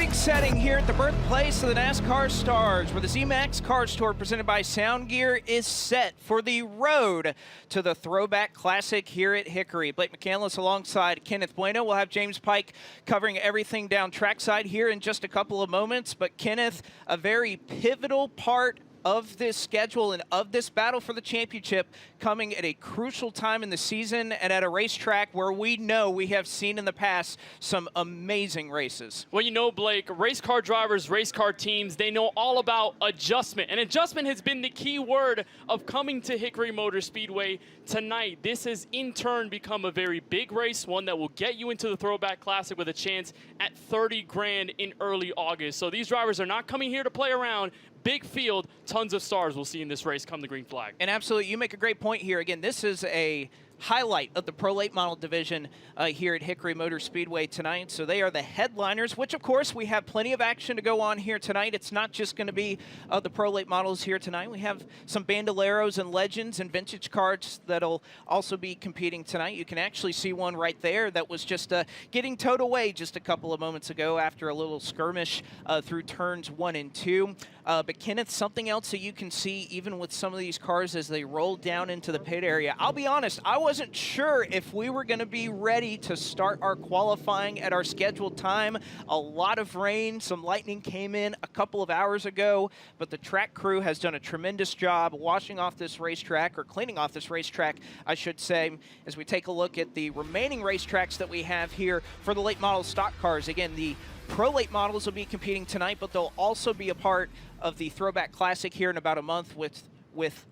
big setting here at the birthplace of the NASCAR stars, where the ZMAX Cars Tour presented by Sound Gear is set for the road to the Throwback Classic here at Hickory. Blake McCandless alongside Kenneth Bueno. We'll have James Pike covering everything down trackside here in just a couple of moments. But Kenneth, a very pivotal part of this schedule and of this battle for the championship coming at a crucial time in the season and at a racetrack where we know we have seen in the past some amazing races. Well, you know, Blake, race car drivers, race car teams, they know all about adjustment. And adjustment has been the key word of coming to Hickory Motor Speedway tonight. This has in turn become a very big race, one that will get you into the Throwback Classic with a chance at 30 grand in early August. So these drivers are not coming here to play around. Big field, tons of stars we'll see in this race come the green flag. And absolutely, you make a great point here. Again, this is a highlight of the Pro Late Model division here at Hickory Motor Speedway tonight. So they are the headliners, which of course we have plenty of action to go on here tonight. It's not just going to be the Pro Late Models here tonight. We have some Bandoleros and Legends and vintage cars that'll also be competing tonight. You can actually see one right there that was just getting towed away just a couple of moments ago after a little skirmish through turns 1 and 2. But Kenneth, something else that you can see even with some of these cars as they roll down into the pit area. I'll be honest, I wasn't sure if we were going to be ready to start our qualifying at our scheduled time. A lot of rain, some lightning came in a couple of hours ago, but the track crew has done a tremendous job washing off this racetrack, or cleaning off this racetrack, I should say, as we take a look at the remaining racetracks that we have here for the late model stock cars. Again, the Pro Late Models will be competing tonight, but they'll also be a part of the Throwback Classic here in about a month with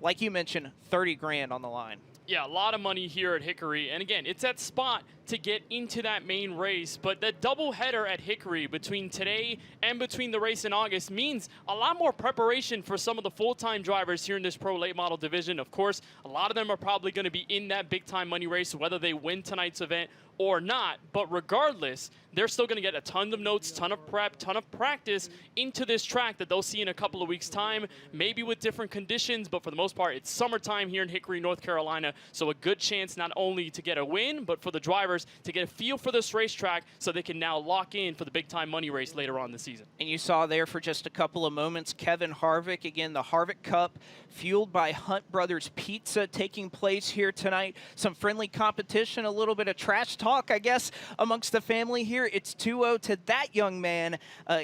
like you mentioned, 30 grand on the line. Yeah, a lot of money here at Hickory. And again, it's that spot to get into that main race. But the doubleheader at Hickory between today and between the race in August means a lot more preparation for some of the full-time drivers here in this Pro Late Model division. Of course, a lot of them are probably going to be in that big-time money race, whether they win tonight's event or not. But regardless, they're still going to get a ton of notes, ton of prep, ton of practice into this track that they'll see in a couple of weeks' time, maybe with different conditions. But for the most part, it's summertime here in Hickory, North Carolina. So a good chance not only to get a win, but for the drivers to get a feel for this racetrack so they can now lock in for the big-time money race later on in the season. And you saw there for just a couple of moments, Kevin Harvick, again, the Harvick Cup, fueled by Hunt Brothers Pizza, taking place here tonight. Some friendly competition, a little bit of trash talk, I guess, amongst the family here. It's 2-0 to that young man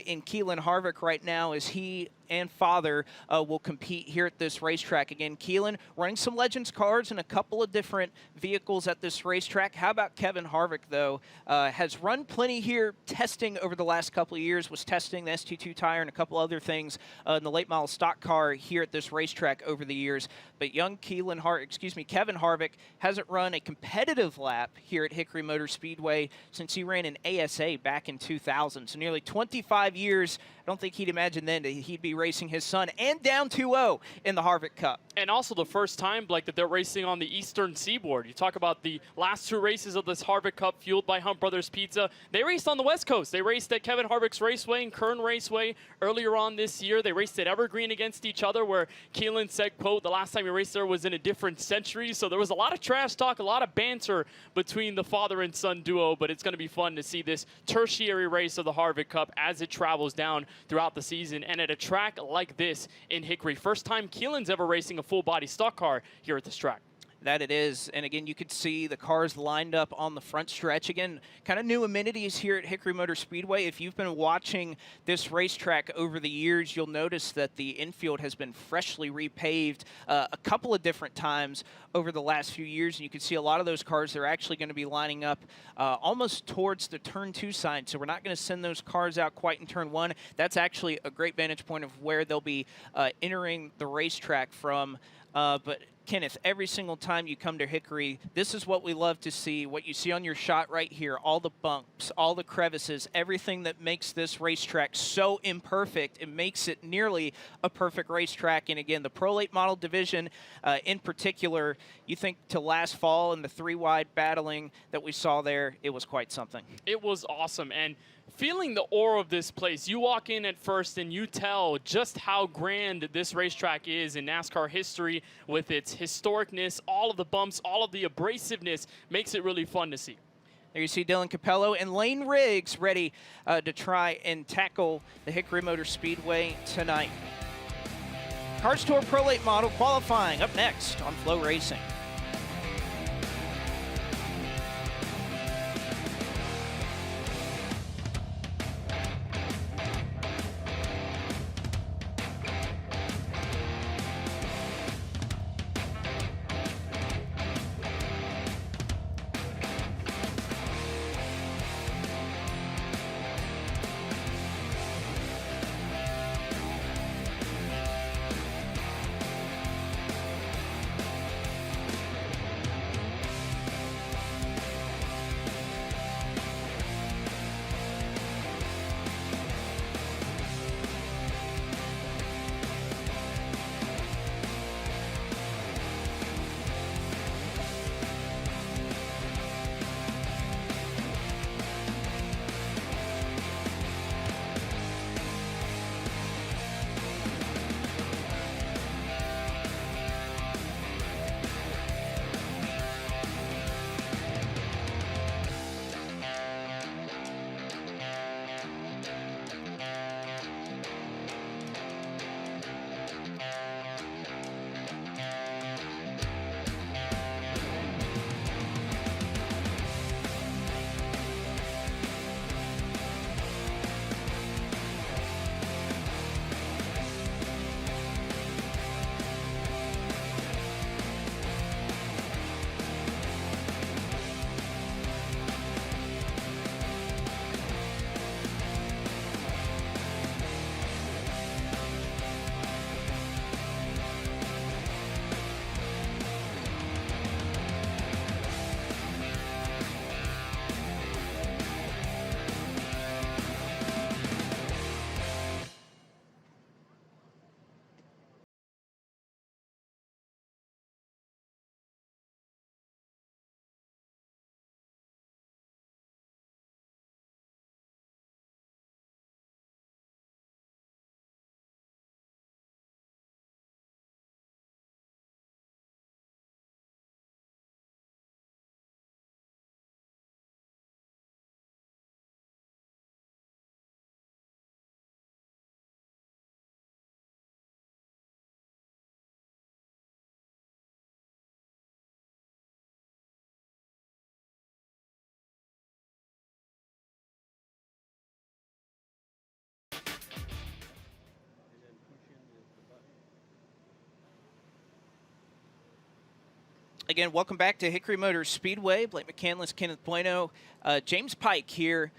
in Keelan Harvick right now as he and father will compete here at this racetrack. Again, Keelan running some Legends cars and a couple of different vehicles at this racetrack. How about Kevin Harvick, though? Has run plenty here, testing over the last couple of years, was testing the ST2 tire and a couple other things in the late model stock car here at this racetrack over the years. But young Kevin Harvick hasn't run a competitive lap here at Hickory Motor Speedway since he ran an ASA back in 2000. So nearly 25 years. I don't think he'd imagine then that he'd be racing his son and down 2-0 in the Harvick Cup. And also the first time, Blake, that they're racing on the Eastern Seaboard. You talk about the last 2 races of this Harvick Cup fueled by Hunt Brothers Pizza. They raced on the West Coast. They raced at Kevin Harvick's Raceway and Kern Raceway earlier on this year. They raced at Evergreen against each other, where Keelan said, quote, the last time he raced there was in a different century. So there was a lot of trash talk, a lot of banter between the father and son duo, but it's going to be fun to see this tertiary race of the Harvick Cup as it travels down throughout the season and at a track like this in Hickory. First time Keelan's ever racing a full-body stock car here at this track. That it is. And again, you could see the cars lined up on the front stretch. Again, kind of new amenities here at Hickory Motor Speedway. If you've been watching this racetrack over the years, you'll notice that the infield has been freshly repaved a couple of different times over the last few years. And you can see a lot of those cars, they're actually going to be lining up almost towards the turn 2 side. So we're not going to send those cars out quite in turn 1. That's actually a great vantage point of where they'll be entering the racetrack from. But Kenneth, every single time you come to Hickory, this is what we love to see, what you see on your shot right here, all the bumps, all the crevices, everything that makes this racetrack so imperfect. It makes it nearly a perfect racetrack. And again, the Pro Late Model division in particular, you think to last fall and the 3-wide battling that we saw there, it was quite something. It was awesome. And feeling the aura of this place, you walk in at first and you tell just how grand this racetrack is in NASCAR history with its historicness, all of the bumps, all of the abrasiveness makes it really fun to see. There you see Dylan Capello and Lane Riggs ready to try and tackle the Hickory Motor Speedway tonight. Cars Tour Pro Late Model qualifying up next on FloRacing. Again, welcome back to Hickory Motor Speedway. Blake McCandless, Kenneth Bueno, James Pike here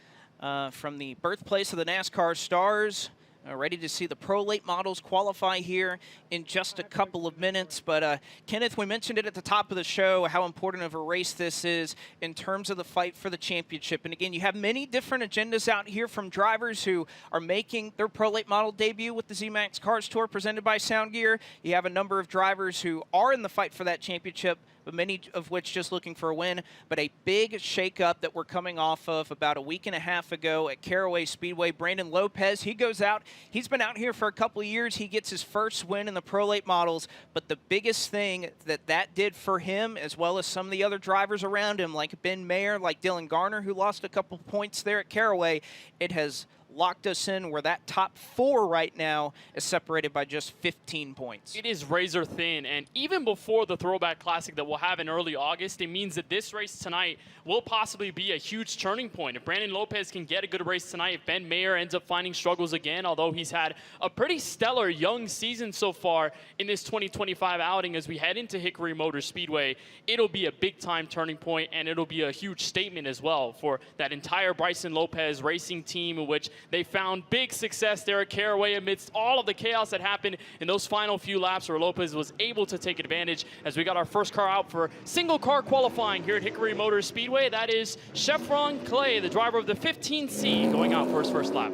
from the birthplace of the NASCAR stars. Ready to see the Pro Late Models qualify here in just a couple of minutes. But Kenneth, we mentioned it at the top of the show, how important of a race this is in terms of the fight for the championship. And again, you have many different agendas out here from drivers who are making their Pro Late Model debut with the ZMAX Cars Tour presented by Sound Gear. You have a number of drivers who are in the fight for that championship, but many of which just looking for a win. But a big shakeup that we're coming off of about a week and a half ago at Caraway Speedway. Brandon Lopez, he goes out. He's been out here for a couple of years. He gets his first win in the Pro Late Models. But the biggest thing that did for him, as well as some of the other drivers around him, like Ben Mayer, like Dylan Garner, who lost a couple points there at Caraway, it has locked us in where that top four right now is separated by just 15 points. It is razor thin, and even before the Throwback Classic that we'll have in early August, it means that this race tonight will possibly be a huge turning point. If Brandon Lopez can get a good race tonight, if Ben Mayer ends up finding struggles again, although he's had a pretty stellar young season so far in this 2025 outing as we head into Hickory Motor Speedway, it'll be a big-time turning point, and it'll be a huge statement as well for that entire Bryson Lopez racing team, in which they found big success there at Caraway amidst all of the chaos that happened in those final few laps, where Lopez was able to take advantage as we got our first car out for single car qualifying here at Hickory Motor Speedway. That is Chevron Clay, the driver of the 15C, going out for his first lap.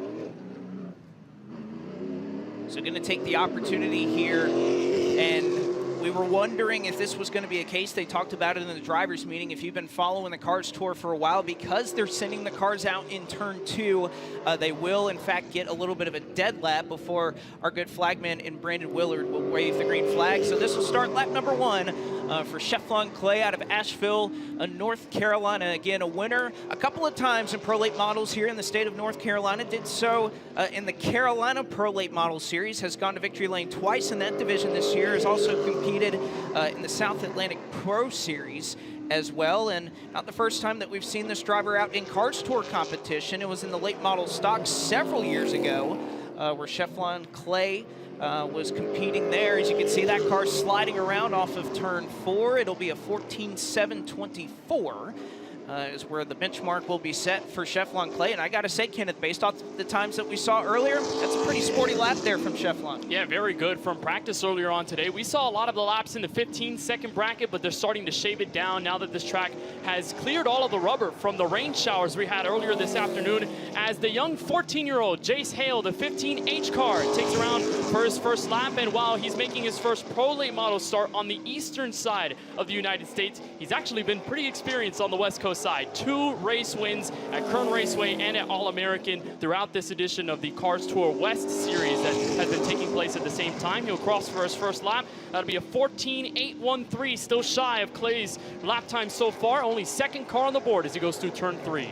So going to take the opportunity here, and we were wondering if this was going to be a case. They talked about it in the drivers' meeting. If you've been following the Cars Tour for a while, because they're sending the cars out in turn 2, they will, in fact, get a little bit of a dead lap before our good flagman and Brandon Willard will wave the green flag. So this will start lap number 1 for Cheflon Clay out of Asheville, North Carolina. Again, a winner a couple of times in Pro Late Models here in the state of North Carolina. Did so in the Carolina Pro Late Model Series, has gone to victory lane twice in that division this year, has also competed in the South Atlantic Pro Series as well, and not the first time that we've seen this driver out in Cars Tour competition. It was in the late model stock several years ago where Cheflon Clay was competing there. As you can see, that car sliding around off of turn 4. It'll be a 14.724 is where the benchmark will be set for Cheflon Clay. And I got to say, Kenneth, based off the times that we saw earlier, that's a pretty sporty lap there from Cheflon. Yeah, very good from practice earlier on today. We saw a lot of the laps in the 15-second bracket, but they're starting to shave it down now that this track has cleared all of the rubber from the rain showers we had earlier this afternoon, as the young 14-year-old Jace Hale, the 15H car, takes around for his first lap. And while he's making his first Pro Late Model start on the eastern side of the United States, he's actually been pretty experienced on the West Coast side. 2 race wins at Kern Raceway and at All-American throughout this edition of the Cars Tour West Series that has been taking place at the same time. He'll cross for his first lap. That'll be a 14.813, still shy of Clay's lap time so far. Only second car on the board as he goes through turn 3.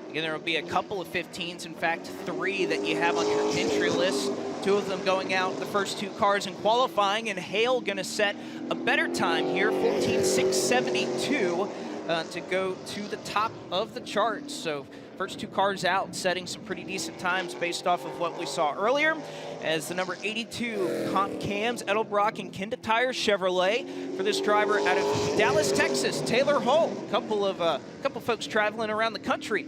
Again, there will be a couple of 15s, in fact 3 that you have on your entry list. 2 of them going out the first 2 cars in qualifying, and Hale going to set a better time here, 14.672. To go to the top of the charts. So first 2 cars out, setting some pretty decent times based off of what we saw earlier, as the number 82 Comp Cams, Edelbrock and Kenda Tire Chevrolet for this driver out of Dallas, Texas, Taylor Hull. A couple folks traveling around the country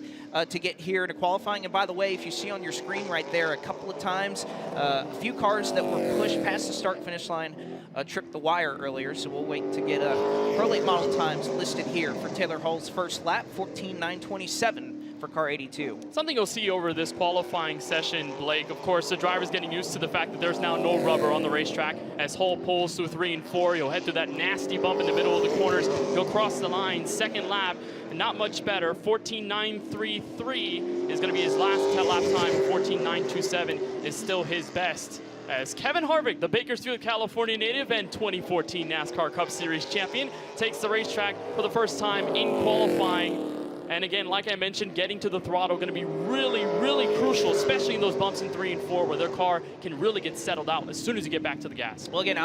to get here to qualifying. And by the way, if you see on your screen right there, a couple of times, a few cars that were pushed past the start-finish line tripped the wire earlier, so we'll wait to get Pro Late Model times listed here for Taylor Hull's first lap, 14.927 for car 82. Something you'll see over this qualifying session, Blake, of course, the driver's getting used to the fact that there's now no rubber on the racetrack. As Hull pulls through 3 and 4, he'll head through that nasty bump in the middle of the corners. He'll cross the line, second lap, not much better. 14.933 is going to be his last lap time. 14.927 is still his best, as Kevin Harvick, the Bakersfield, California native and 2014 NASCAR Cup Series champion, takes the racetrack for the first time in qualifying. And again, like I mentioned, getting to the throttle going to be really, really crucial, especially in those bumps in 3 and 4 where their car can really get settled out as soon as you get back to the gas. Well, again,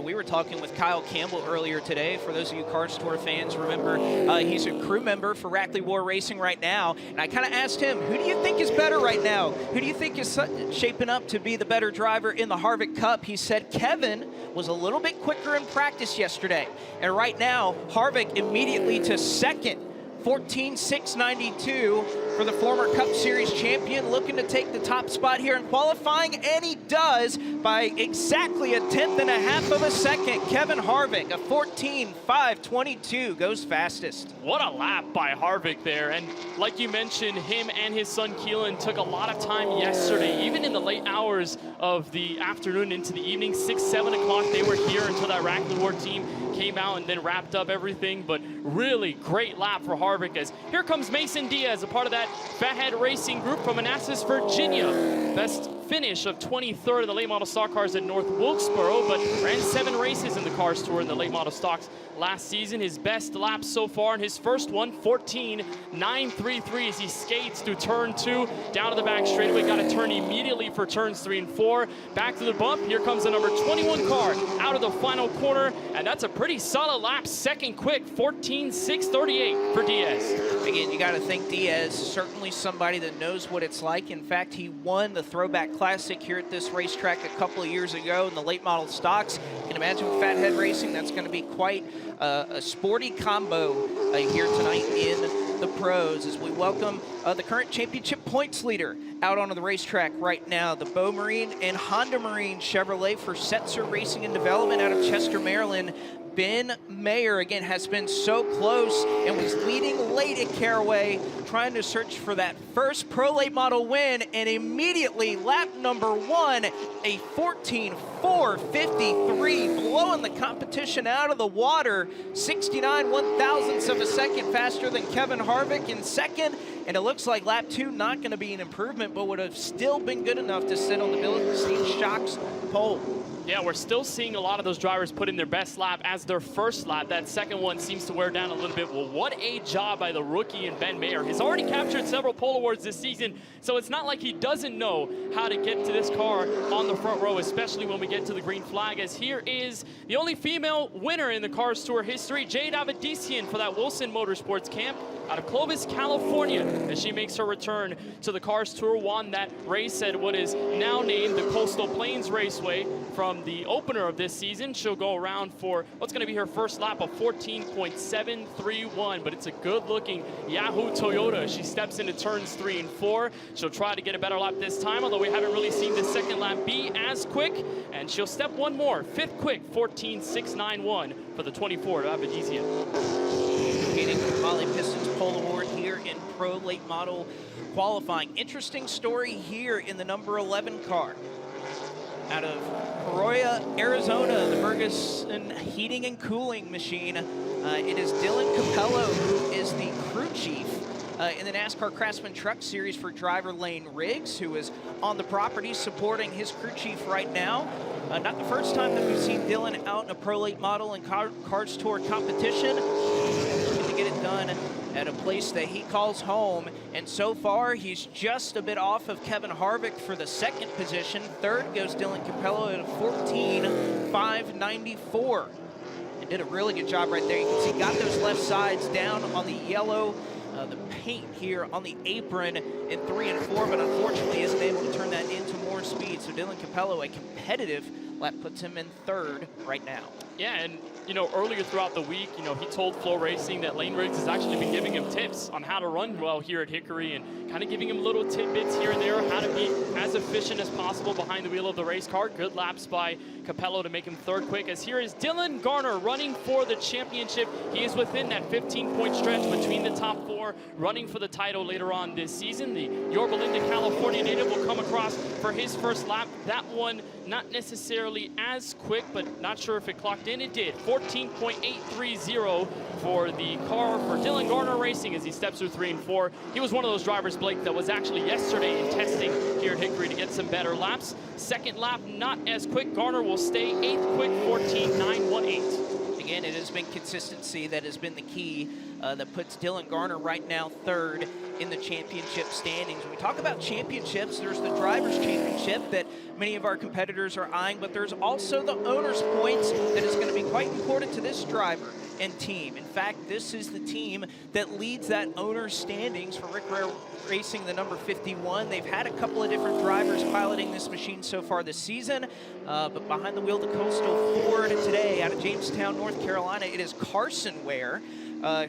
we were talking with Kyle Campbell earlier today. For those of you Cars Tour fans, remember he's a crew member for Rackley War Racing right now. And I kind of asked him, who do you think is better right now? Who do you think is shaping up to be the better driver in the Harvick Cup? He said Kevin was a little bit quicker in practice yesterday. And right now, Harvick immediately to second. 14.692 for the former Cup Series champion, looking to take the top spot here in qualifying, and he does by exactly a 1/10 of a second. Kevin Harvick, a 14.522, goes fastest. What a lap by Harvick there, and like you mentioned, him and his son Keelan took a lot of time yesterday, even in the late hours of the afternoon into the evening, 6, 7 o'clock, they were here until that Rackley War team came out and then wrapped up everything. But really great lap for Harvick, as here comes Mason Diaz, a part of that Fathead Racing group from Manassas, Virginia. Best finish of 23rd in the late model stock cars at North Wilkesboro, but ran 7 races in the Cars Tour in the late model stocks last season. His best lap so far in his first one, 14.933, as he skates through turn 2, down to the back straightaway. Got to turn immediately for turns 3 and 4. Back to the bump. Here comes the number 21 car out of the final corner, and that's a pretty solid lap. Second quick, 14.638 for Diaz. Again, you got to think Diaz, certainly somebody that knows what it's like. In fact, he won the Throwback Classic here at this racetrack a couple of years ago in the late model stocks. You can imagine with Fathead Racing, that's going to be quite a sporty combo here tonight in the pros, as we welcome the current championship points leader out onto the racetrack right now, the Bo Marine and Honda Marine Chevrolet for Setzer Racing and Development out of Chester, Maryland. Ben Mayer, again, has been so close and was leading late at Caraway, trying to search for that first Pro Late Model win, and immediately lap number 1, a 14.453, blowing the competition out of the water. 69 1/1000ths of a second faster than Kevin Harvick in second, and it looks like lap 2 not going to be an improvement, but would have still been good enough to sit on the Bilstein Shocks pole. Yeah, we're still seeing a lot of those drivers put in their best lap as their first lap. That second one seems to wear down a little bit. Well, what a job by the rookie and Ben Mayer. He's already captured several pole awards this season, so it's not like he doesn't know how to get to this car on the front row, especially when we get to the green flag, as here is the only female winner in the Cars Tour history, Jade Avedisian for that Wilson Motorsports camp out of Clovis, California, as she makes her return to the Cars Tour. Won that race at what is now named the Coastal Plains Raceway. From the opener of this season, she'll go around for what's going to be her first lap of 14.731, but it's a good-looking Yahoo Toyota as she steps into turns 3 and 4. She'll try to get a better lap this time, although we haven't really seen the second lap be as quick, and she'll step one more, 5th quick, 14.691 for the 24 of Avedisian. Competing for the Molly Pistons pole award here in Pro Late Model qualifying. Interesting story here in the number 11 car. Out of Peoria, Arizona, the Ferguson Heating and Cooling machine. It is Dylan Capello, who is the crew chief in the NASCAR Craftsman Truck Series for driver Lane Riggs, who is on the property supporting his crew chief right now. Not the first time that we've seen Dylan out in a Pro Late Model and Cars Tour competition. To get it done at a place that he calls home, and so far he's just a bit off of Kevin Harvick for the second position. Third goes Dylan Capello at a 14.594, and did a really good job right there. You can see got those left sides down on the yellow, the paint here on the apron in 3 and 4, but unfortunately isn't able to turn that into more speed. So Dylan Capello, a competitive lap, puts him in third right now. Yeah, and you know, earlier throughout the week, you know, he told FloRacing that Lane Riggs has actually been giving him tips on how to run well here at Hickory, and kind of giving him little tidbits here and there, how to be as efficient as possible behind the wheel of the race car. Good laps by Capello to make him third quick, as here is Dylan Garner running for the championship. He is within that 15-point stretch between the top 4, running for the title later on this season. The Yorba Linda, California native will come across for his first lap. That one not necessarily as quick, but not sure if it clocked in. It did. 14.830 for the car for Dylan Garner Racing as he steps through 3 and 4. He was one of those drivers, Blake, that was actually yesterday in testing here at Hickory to get some better laps. Second lap, not as quick. Garner will stay 8th quick, 14.918. Again, it has been consistency that has been the key that puts Dylan Garner right now third in the championship standings. When we talk about championships, there's the Drivers' Championship that many of our competitors are eyeing, but there's also the Owners' Points that is going to be quite important to this driver and team. In fact, this is the team that leads that Owners' standings for Rick Rare Racing, the number 51. They've had a couple of different drivers piloting this machine so far this season, but behind the wheel, the Coastal Ford today out of Jamestown, North Carolina, it is Carson Ware,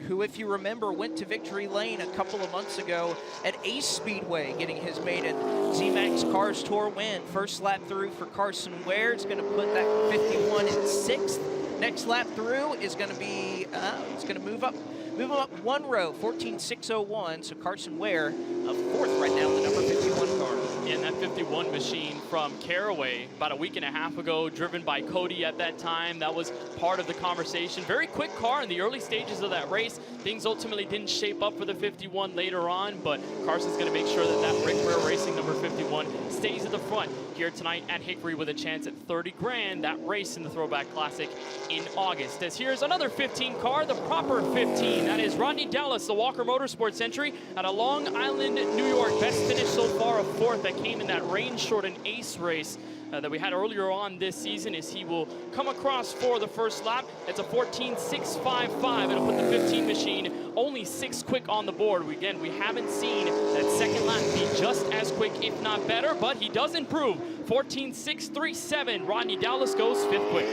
who, if you remember, went to Victory Lane a couple of months ago at Ace Speedway, getting his maiden Z-Max Cars Tour win. First lap through for Carson Ware. It's going to put that 51 in 6th. Next lap through is going to be, it's going to move him up 1 row, 14.601. So Carson Ware, 4th right now in the number 51 car. And that 51 machine from Caraway about a week and a half ago, driven by Cody at that time. That was part of the conversation. Very quick car in the early stages of that race. Things ultimately didn't shape up for the 51 later on, but Carson's going to make sure that that Rick Rare Racing number 51 stays at the front here tonight at Hickory with a chance at 30 grand, that race in the Throwback Classic in August. As here's another 15 car, the proper 15. That is Rodney Dallas, the Walker Motorsports entry at a Long Island, New York. Best finish so far, a 4th that came in that rain-shortened ace race that we had earlier on this season, as he will come across for the first lap. It's a 14.655. It'll put the 15 machine only 6 quick on the board. Again, we haven't seen that second lap be just as quick, if not better, but he does improve. 14.637. Rodney Dallas goes 5th quick.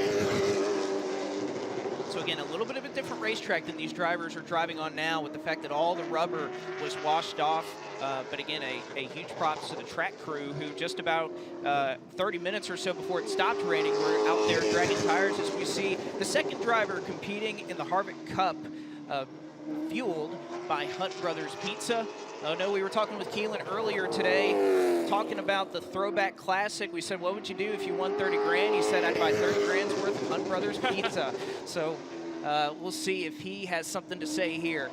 So again, a little bit of a different racetrack than these drivers are driving on now, with the fact that all the rubber was washed off. But again, a huge props to the track crew, who just about 30 minutes or so before it stopped raining were out there dragging tires, as we see the second driver competing in the Harvick Cup, fueled by Hunt Brothers Pizza. Oh no, we were talking with Keelan earlier today, talking about the Throwback Classic. We said, what would you do if you won 30 grand? He said, I'd buy 30 grand's worth of Hunt Brothers Pizza. So We'll see if he has something to say here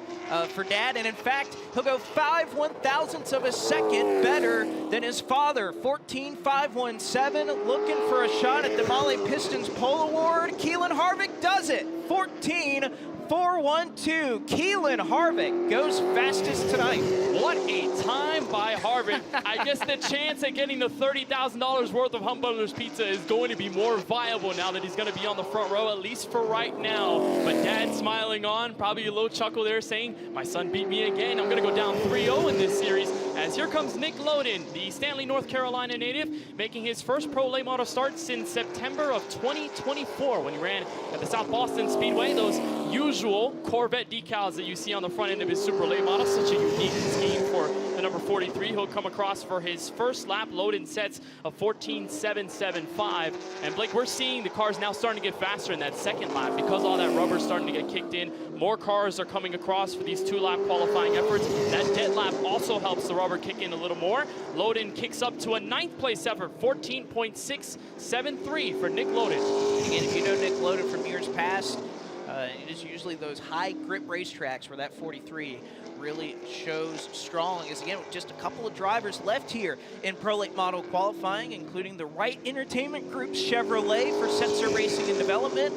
for Dad. And in fact, he'll go 5/1000ths of a second better than his father. 14.517, looking for a shot at the Mahle Pistons Pole Award. Keelan Harvick does it. 14.412. Keelan Harvick goes fastest tonight. What a time by Harvick. I guess the chance at getting the $30,000 worth of Humbutters Pizza is going to be more viable now that he's going to be on the front row, at least for right now. But Dad smiling on, probably a little chuckle there saying, my son beat me again. I'm going to go down 3-0 in this series. As here comes Nick Loden, the Stanley, North Carolina native, making his first pro late model start since September of 2024 when he ran at the South Boston Speedway. Those usual Corvette decals that you see on the front end of his super late model, such a unique scheme for the number 43. He'll come across for his first lap. Loden sets a 14.775. And Blake, we're seeing the cars now starting to get faster in that second lap because all that rubber's starting to get kicked in. More cars are coming across for these 2-lap qualifying efforts. That dead lap also helps the rubber kick in a little more. Loden kicks up to a 9th place effort, 14.673 for Nick Loden. Again, if you know Nick Loden from years past, it is usually those high grip racetracks where that 43 really shows strong. As again, with just a couple of drivers left here in Pro Late Model qualifying, including the Wright Entertainment Group's Chevrolet for Sensor Racing and Development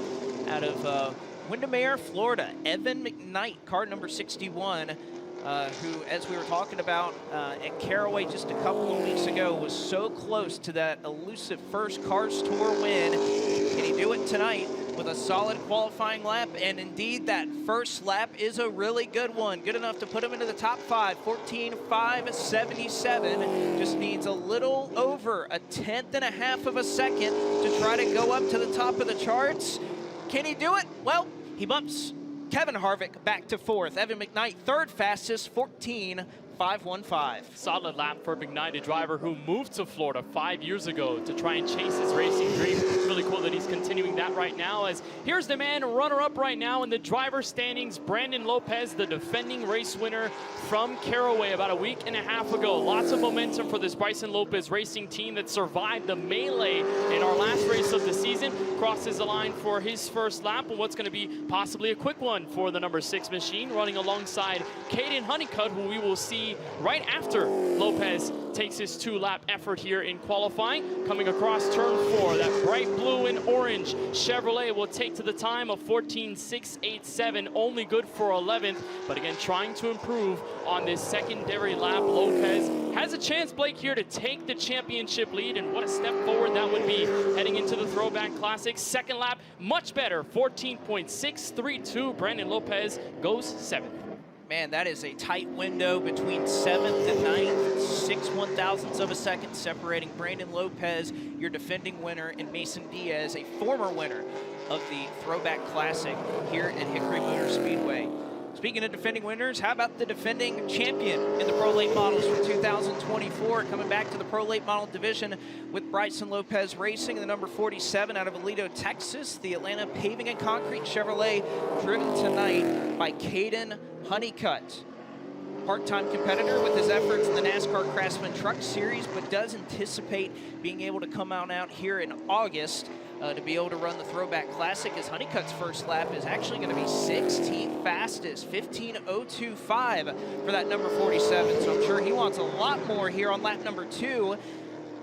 out of Windermere, Florida. Evan McKnight, car number 61, who, as we were talking about at Caraway just a couple of weeks ago, was so close to that elusive first Cars Tour win. Can he do it tonight with a solid qualifying lap? And indeed, that first lap is a really good one. Good enough to put him into the top 5, 14.577. Just needs a little over a 1/10.5 of a second to try to go up to the top of the charts. Can he do it? Well, he bumps Kevin Harvick back to 4th. Evan McKnight, 3rd fastest, 14.515. Solid lap for McKnight, a driver who moved to Florida 5 years ago to try and chase his racing dream. Really cool that he's continuing that right now, as here's the man runner-up right now in the driver standings, Brandon Lopez, the defending race winner from Caraway about a week and a half ago. Lots of momentum for this Bryson Lopez racing team that survived the melee in our last race of the season. Crosses the line for his first lap, and what's going to be possibly a quick one for the number 6 machine, running alongside Caden Honeycutt, who we will see right after Lopez takes his 2-lap effort here in qualifying. Coming across turn 4, that bright blue and orange Chevrolet will take to the time of 14.687, only good for 11th, but again, trying to improve on this secondary lap. Lopez has a chance, Blake, here to take the championship lead, and what a step forward that would be heading into the Throwback Classic. Second lap, much better, 14.632. Brandon Lopez goes 7th. Man, that is a tight window between 7th and 9th. 6/1000ths of a second separating Brandon Lopez, your defending winner, and Mason Diaz, a former winner of the Throwback Classic here at Hickory Motor Speedway. Speaking of defending winners, how about the defending champion in the Pro Late Models for 2024, coming back to the Pro Late Model division with Bryson Lopez Racing, the number 47 out of Aledo, Texas, the Atlanta Paving and Concrete Chevrolet, driven tonight by Caden Honeycutt. Part-time competitor with his efforts in the NASCAR Craftsman Truck Series, but does anticipate being able to come out here in August to be able to run the Throwback Classic, as Honeycutt's first lap is actually going to be 16th fastest, 15.025 for that number 47. So I'm sure he wants a lot more here on lap number 2,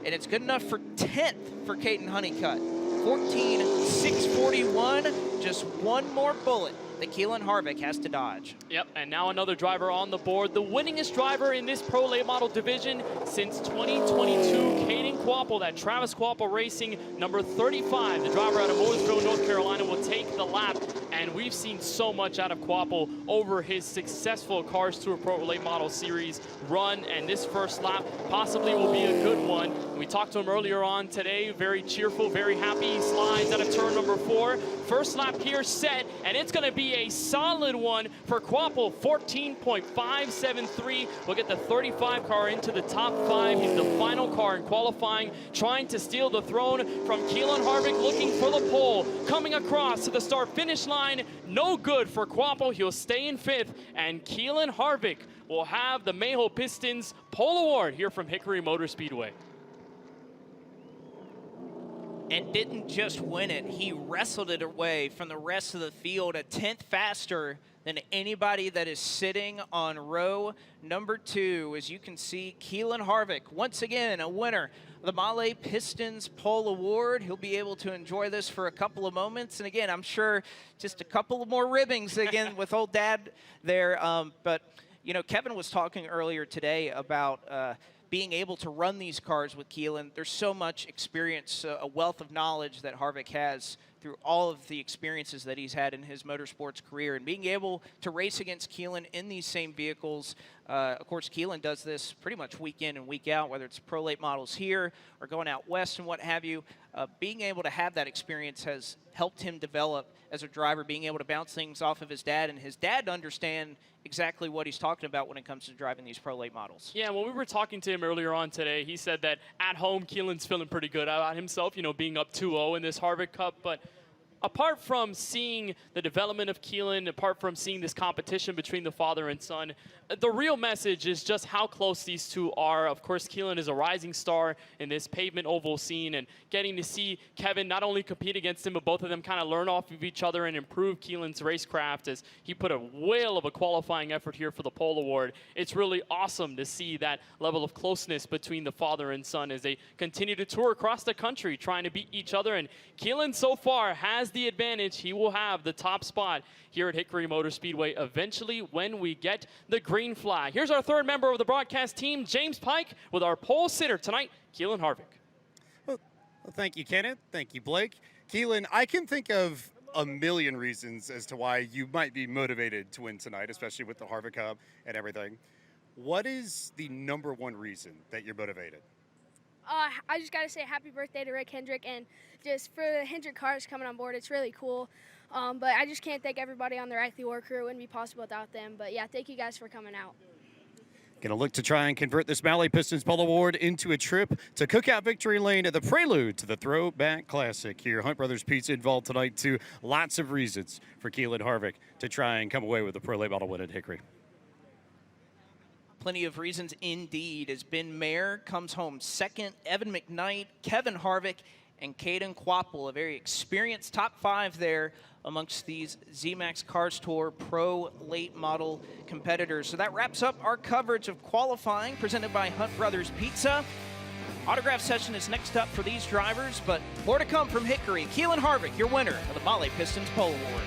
and it's good enough for 10th for Caden Honeycutt. 14.641, just one more bullet that Keelan Harvick has to dodge. Yep, and now another driver on the board. The winningest driver in this Pro Late Model division since 2022, Caden Quapple, that Travis Quapple Racing, number 35. The driver out of Mooresville, North Carolina, will take the lap. And we've seen so much out of Quapple over his successful Cars Tour Pro Late Model Series run, and this first lap possibly will be a good one. We talked to him earlier on today, very cheerful, very happy. He slides out of turn number 4. First lap here set, and it's going to be a solid one for Quapple, 14.573. We'll get the 35 car into the top 5. He's the final car in qualifying, trying to steal the throne from Keelan Harvick, looking for the pole. Coming across to the start-finish line, no good for Quapple. He'll stay in 5th, and Keelan Harvick will have the Mahle Pistons Pole Award here from Hickory Motor Speedway. And didn't just win it, he wrestled it away from the rest of the field, a tenth faster than anybody that is sitting on row number 2. As you can see, Keelan Harvick, once again, a winner of the Mahle Pistons Pole Award. He'll be able to enjoy this for a couple of moments. And again, I'm sure just a couple of more ribbings again with old dad there. But, you know, Kevin was talking earlier today about being able to run these cars with Keelan. There's so much experience, a wealth of knowledge that Harvick has through all of the experiences that he's had in his motorsports career. And being able to race against Keelan in these same vehicles, of course, Keelan does this pretty much week in and week out, whether it's Pro Late models here or going out west and what have you. Being able to have that experience has helped him develop as a driver, being able to bounce things off of his dad, and his dad to understand exactly what he's talking about when it comes to driving these Pro Late models. Yeah, when we were talking to him earlier on today, he said that at home, Keelan's feeling pretty good about himself, you know, being up 2-0 in this Harvick Cup. But apart from seeing the development of Keelan, apart from seeing this competition between the father and son, the real message is just how close these two are. Of course, Keelan is a rising star in this pavement oval scene, and getting to see Kevin not only compete against him, but both of them kind of learn off of each other and improve Keelan's racecraft as he put a whale of a qualifying effort here for the Pole Award. It's really awesome to see that level of closeness between the father and son as they continue to tour across the country trying to beat each other. And Keelan so far has the advantage. He will have the top spot here at Hickory Motor Speedway eventually when we get the green flag. Here's our third member of the broadcast team, James Pike, with our pole sitter tonight, Keelan Harvick. Well, thank you, Kenneth. Thank you, Blake. Keelan, I can think of a million reasons as to why you might be motivated to win tonight, especially with the Harvick Cup and everything. What is the number one reason that you're motivated? I just got to say happy birthday to Rick Hendrick, and just for the Hendrick cars coming on board, it's really cool. But I just can't thank everybody on the Reithley War crew. It wouldn't be possible without them. But yeah, thank you guys for coming out. Going to look to try and convert this Mahle Pistons Pole Award into a trip to Cookout Victory Lane at the prelude to the Throwback Classic here. Hunt Brothers Pizza involved tonight too. Lots of reasons for Keelan Harvick to try and come away with a Pro Late Model win at Hickory. Plenty of reasons indeed, as Ben Mayer comes home second, Evan McKnight, Kevin Harvick, and Caden Quapple, a very experienced top 5 there amongst these ZMAX Cars Tour Pro Late Model competitors. So that wraps up our coverage of qualifying presented by Hunt Brothers Pizza. Autograph session is next up for these drivers, but more to come from Hickory. Keelan Harvick, your winner of the Mahle Pistons Pole Award.